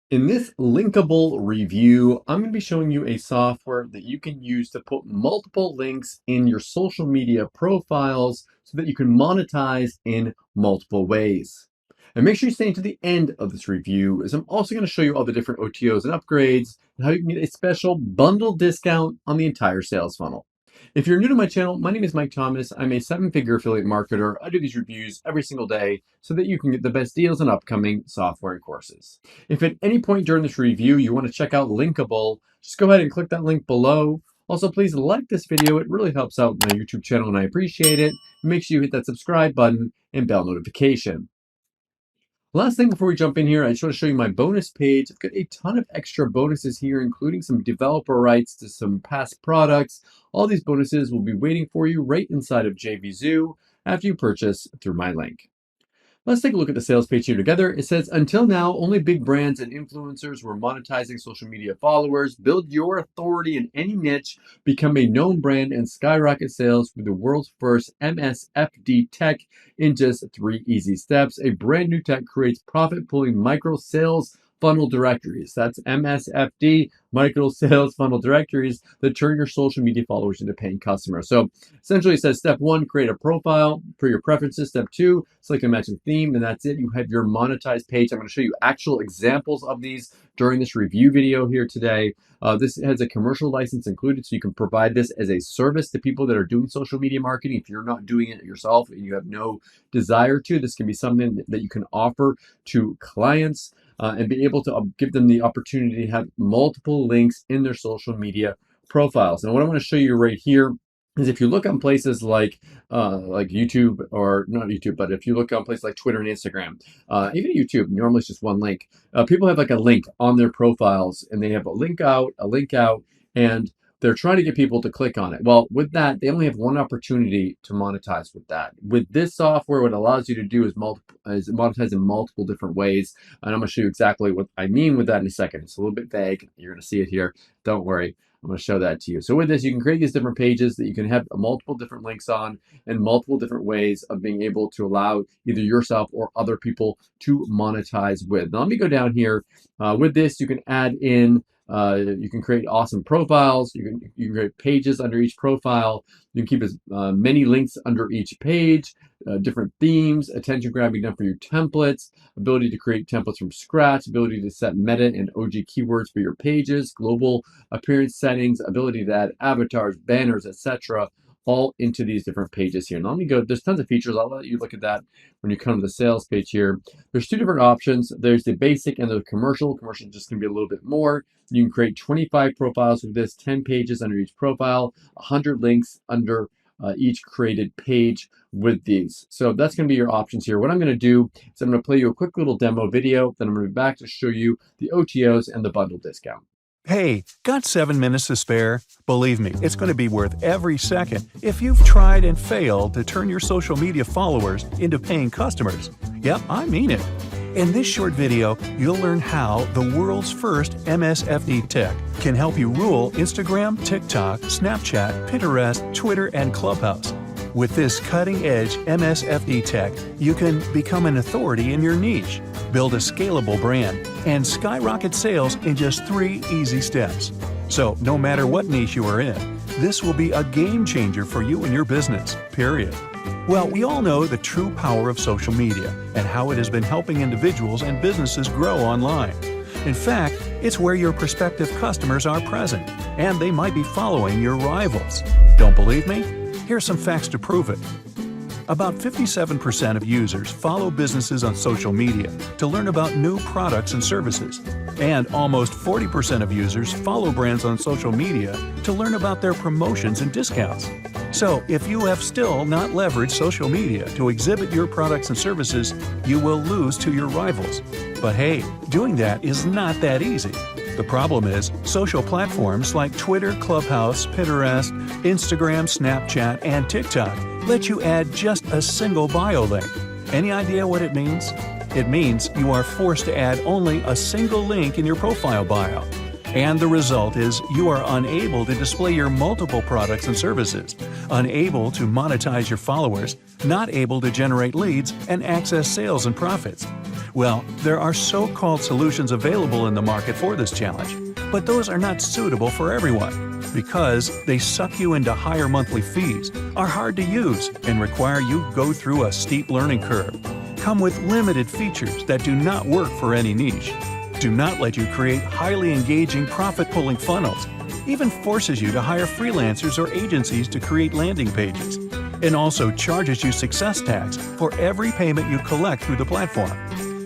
In this Linkable review, I'm going to be showing you a software that you can use to put multiple links in your social media profiles so that you can monetize in multiple ways. And make sure you stay to the end of this review, as I'm also going to show you all the different OTOs and upgrades and how you can get a special bundle discount on the entire sales funnel. If you're new to my channel, my name is Mike Thomas. I'm a seven-figure affiliate marketer. I do these reviews every single day so that you can get the best deals on upcoming software and courses. If at any point during this review you want to check out Linkable, just go ahead and click that link below. Also, please like this video. It really helps out my YouTube channel and I appreciate it. Make sure you hit that subscribe button and bell notification. Last thing before we jump in here, I just want to show you my bonus page. I've got a ton of extra bonuses here, including some developer rights to some past products. All these bonuses will be waiting for you right inside of JVZoo after you purchase through my link. Let's take a look at the sales page here together. It says, until now, only big brands and influencers were monetizing social media followers. Build your authority in any niche, become a known brand, and skyrocket sales with the world's first MSFD tech in just 3 easy steps. A brand new tech creates profit-pulling micro sales funnel directories. That's MSFD, micro sales funnel directories that turn your social media followers into paying customers. So essentially it says step 1, create a profile for your preferences. Step 2, select a matching theme, and that's it. You have your monetized page. I'm going to show you actual examples of these during this review video here today. This has a commercial license included, so you can provide this as a service to people that are doing social media marketing. If you're not doing it yourself and you have no desire to, this can be something that you can offer to clients and be able to give them the opportunity to have multiple links in their social media profiles. And what I want to show you right here is if you look on places like YouTube, or not YouTube, but if you look on places like Twitter and Instagram, even YouTube, normally it's just one link. People have like a link on their profiles and they have a link out, and they're trying to get people to click on it. Well, with that, they only have one opportunity to monetize with that. With this software, what it allows you to do is monetize in multiple different ways. And I'm going to show you exactly what I mean with that in a second. It's a little bit vague. You're going to see it here. Don't worry. I'm going to show that to you. So with this, you can create these different pages that you can have multiple different links on and multiple different ways of being able to allow either yourself or other people to monetize with. Now, let me go down here. With this, you can add in you can create awesome profiles. You can create pages under each profile. You can keep as many links under each page, different themes, attention grabbing done for your templates, ability to create templates from scratch, ability to set meta and OG keywords for your pages, global appearance settings, ability to add avatars, banners, etc. all into these different pages here. Now let me go, there's tons of features. I'll let you look at that when you come to the sales page here. There's 2 different options. There's the basic and the commercial. Commercial just can be a little bit more. You can create 25 profiles with this, 10 pages under each profile, 100 links under each created page with these. So that's going to be your options here. What I'm going to do is I'm going to play you a quick little demo video, then I'm going to be back to show you the OTOs and the bundle discount. Hey, got 7 minutes to spare? Believe me, it's going to be worth every second if you've tried and failed to turn your social media followers into paying customers. Yep, I mean it. In this short video, you'll learn how the world's first MSFD tech can help you rule Instagram, TikTok, Snapchat, Pinterest, Twitter, and Clubhouse. With this cutting-edge MSFD tech, you can become an authority in your niche, build a scalable brand, and skyrocket sales in just 3 easy steps. So, no matter what niche you are in, this will be a game changer for you and your business, period. Well, we all know the true power of social media and how it has been helping individuals and businesses grow online. In fact, it's where your prospective customers are present, and they might be following your rivals. Don't believe me? Here's some facts to prove it. About 57% of users follow businesses on social media to learn about new products and services. And almost 40% of users follow brands on social media to learn about their promotions and discounts. So, if you have still not leveraged social media to exhibit your products and services, you will lose to your rivals. But hey, doing that is not that easy. The problem is, social platforms like Twitter, Clubhouse, Pinterest, Instagram, Snapchat, and TikTok let you add just a single bio link. Any idea what it means? It means you are forced to add only a single link in your profile bio. And the result is you are unable to display your multiple products and services, unable to monetize your followers, not able to generate leads and access sales and profits. Well, there are so-called solutions available in the market for this challenge, but those are not suitable for everyone because they suck you into higher monthly fees, are hard to use, and require you go through a steep learning curve, come with limited features that do not work for any niche, do not let you create highly engaging profit-pulling funnels, even forces you to hire freelancers or agencies to create landing pages, and also charges you success tax for every payment you collect through the platform.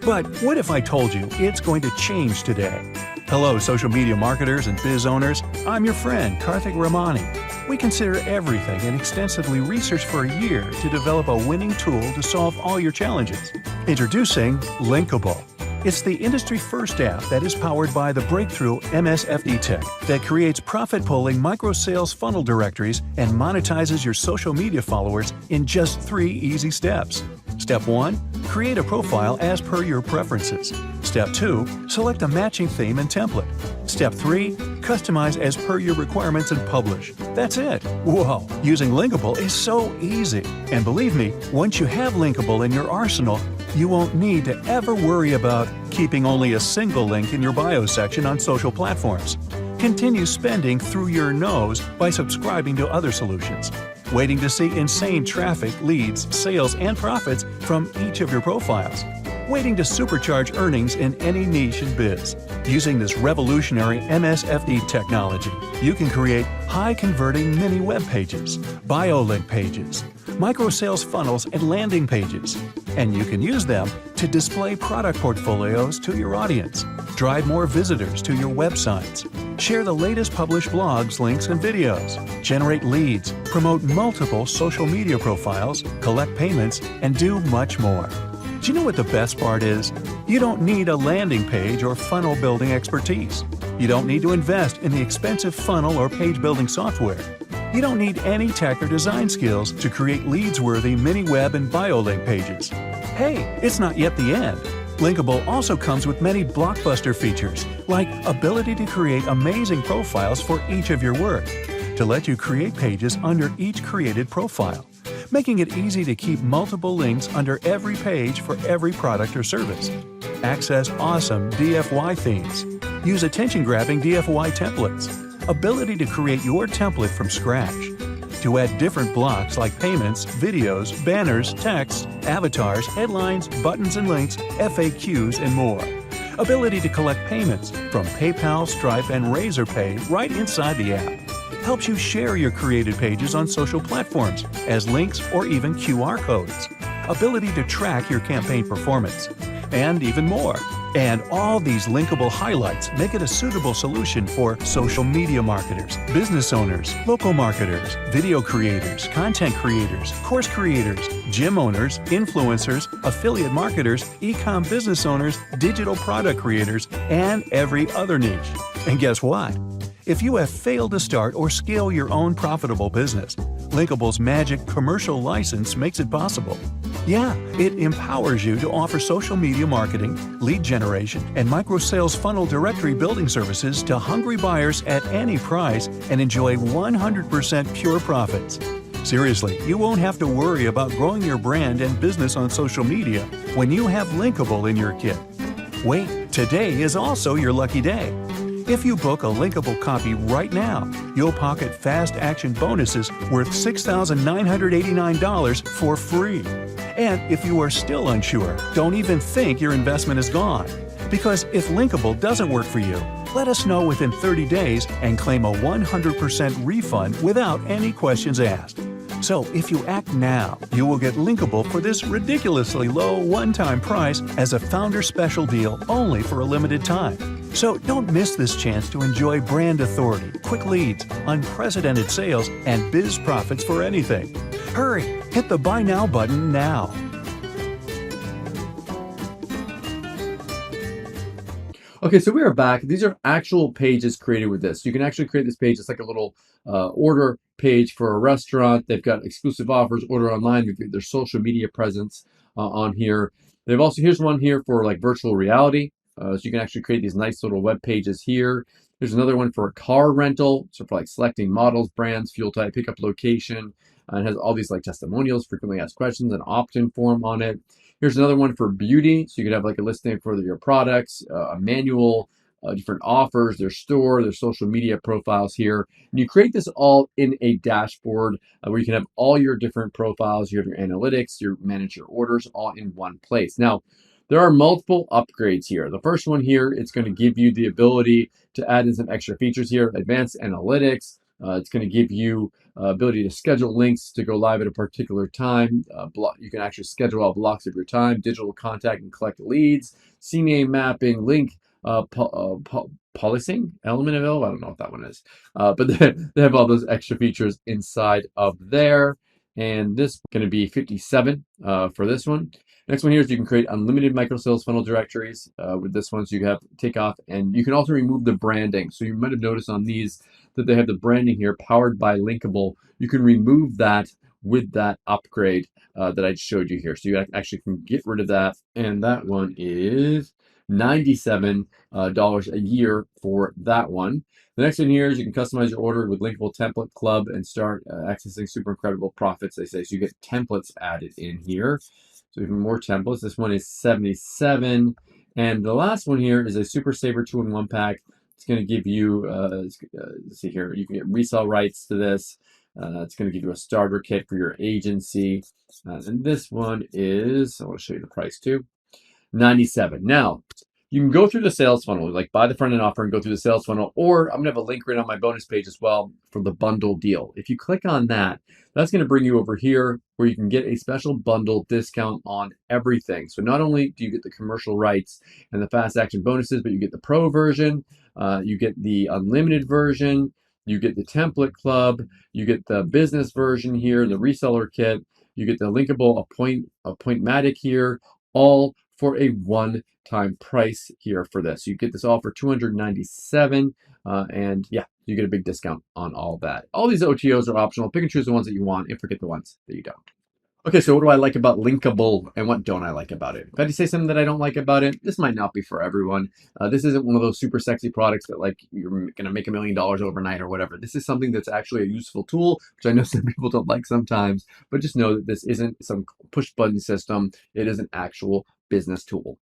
But what if I told you it's going to change today? Hello, social media marketers and biz owners. I'm your friend, Karthik Ramani. We consider everything and extensively research for a year to develop a winning tool to solve all your challenges. Introducing Linkable. It's the industry-first app that is powered by the breakthrough MSFD tech that creates profit-pulling micro-sales funnel directories and monetizes your social media followers in just 3 easy steps. Step 1. Create a profile as per your preferences. Step 2. Select a matching theme and template. Step 3. Customize as per your requirements and publish. That's it! Whoa! Using Linkable is so easy. And believe me, once you have Linkable in your arsenal, you won't need to ever worry about keeping only a single link in your bio section on social platforms. Continue spending through your nose by subscribing to other solutions, waiting to see insane traffic, leads, sales, and profits from each of your profiles, waiting to supercharge earnings in any niche and biz. Using this revolutionary MSFD technology, you can create high-converting mini web pages, bio link pages, micro-sales funnels, and landing pages. And you can use them to display product portfolios to your audience, drive more visitors to your websites, share the latest published blogs, links, and videos, generate leads, promote multiple social media profiles, collect payments, and do much more. Do you know what the best part is? You don't need a landing page or funnel building expertise. You don't need to invest in the expensive funnel or page building software. You don't need any tech or design skills to create leads-worthy mini web and bio link pages. Hey, it's not yet the end. Linkable also comes with many blockbuster features, like ability to create amazing profiles for each of your work, to let you create pages under each created profile, making it easy to keep multiple links under every page for every product or service. Access awesome DFY themes. Use attention-grabbing DFY templates. Ability to create your template from scratch. To add different blocks like payments, videos, banners, text, avatars, headlines, buttons and links, FAQs, and more. Ability to collect payments from PayPal, Stripe, and Razorpay right inside the app. Helps you share your created pages on social platforms as links or even QR codes. Ability to track your campaign performance. And even more. And all these linkable highlights make it a suitable solution for social media marketers, business owners, local marketers, video creators, content creators, course creators, gym owners, influencers, affiliate marketers, e-com business owners, digital product creators, and every other niche. And guess what? If you have failed to start or scale your own profitable business, Linkable's magic commercial license makes it possible. Yeah, it empowers you to offer social media marketing, lead generation, and micro-sales funnel directory building services to hungry buyers at any price and enjoy 100% pure profits. Seriously, you won't have to worry about growing your brand and business on social media when you have Linkable in your kit. Wait, today is also your lucky day. If you book a Linkable copy right now, you'll pocket fast action bonuses worth $6,989 for free. And if you are still unsure, don't even think your investment is gone. Because if Linkable doesn't work for you, let us know within 30 days and claim a 100% refund without any questions asked. So if you act now, you will get Linkable for this ridiculously low one-time price as a founder special deal only for a limited time. So don't miss this chance to enjoy brand authority, quick leads, unprecedented sales, and biz profits for anything. Hurry! Hit the Buy Now button now. Okay, so we are back. These are actual pages created with this. You can actually create this page. It's like a little order page for a restaurant. They've got exclusive offers, order online. We've got their social media presence on here. They've also, here's one here for like virtual reality. So you can actually create these nice little web pages here. There's another one for a car rental. So for like selecting models, brands, fuel type, pickup location. And it has all these like testimonials, frequently asked questions, an opt-in form on it. Here's another one for beauty. So you could have like a listing for your products, a manual, different offers, their store, their social media profiles here. And you create this all in a dashboard where you can have all your different profiles, you have your analytics, you manage your orders all in one place. Now, there are multiple upgrades here. The first one here, it's going to give you the ability to add in some extra features here, advanced analytics. It's going to give you ability to schedule links to go live at a particular time. You can actually schedule out blocks of your time, digital contact and collect leads, CMA mapping, link policing, element available. I don't know what that one is, but they have all those extra features inside of there. And this is going to be 57 for this one. Next one here is you can create unlimited micro sales funnel directories. With this one, so you have take off, and you can also remove the branding. So you might have noticed on these that they have the branding here, powered by Linkable. You can remove that with that upgrade that I showed you here. So you actually can get rid of that. And that one is $97 a year for that one. The next one here is you can customize your order with Linkable Template Club and start accessing super incredible profits, they say. So you get templates added in here. So even more templates. This one is 77. And the last one here is a Super Saver 2-in-1 pack. It's going to give you, let's see here, you can get resale rights to this. It's going to give you a starter kit for your agency. And this one is, I want to show you the price too, 97. Now, you can go through the sales funnel, like buy the front end offer and go through the sales funnel, or I'm going to have a link right on my bonus page as well for the bundle deal. If you click on that, that's going to bring you over here where you can get a special bundle discount on everything. So not only do you get the commercial rights and the fast action bonuses, but you get the pro version, you get the unlimited version, you get the template club, you get the business version here, the reseller kit, you get the linkable appointmatic here, all for a one-time price here for this. You get this all for $297, and yeah, you get a big discount on all that. All these OTOs are optional. Pick and choose the ones that you want and forget the ones that you don't. Okay, so what do I like about Linkable and what don't I like about it? If I had to say something that I don't like about it, this might not be for everyone. This isn't one of those super sexy products that like you're going to make $1 million overnight or whatever. This is something that's actually a useful tool, which I know some people don't like sometimes, but just know that this isn't some push button system. It is an actual business tool.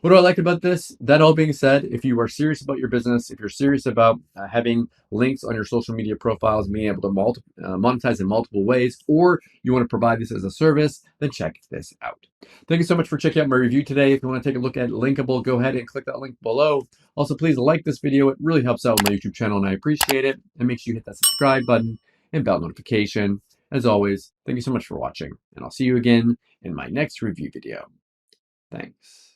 What do I like about this? That all being said, if you are serious about your business, if you're serious about having links on your social media profiles, being able to monetize in multiple ways, or you want to provide this as a service, then check this out. Thank you so much for checking out my review today. If you want to take a look at Linkable, go ahead and click that link below. Also, please like this video. It really helps out my YouTube channel, and I appreciate it. And make sure you hit that subscribe button and bell notification. As always, thank you so much for watching, and I'll see you again in my next review video. Thanks.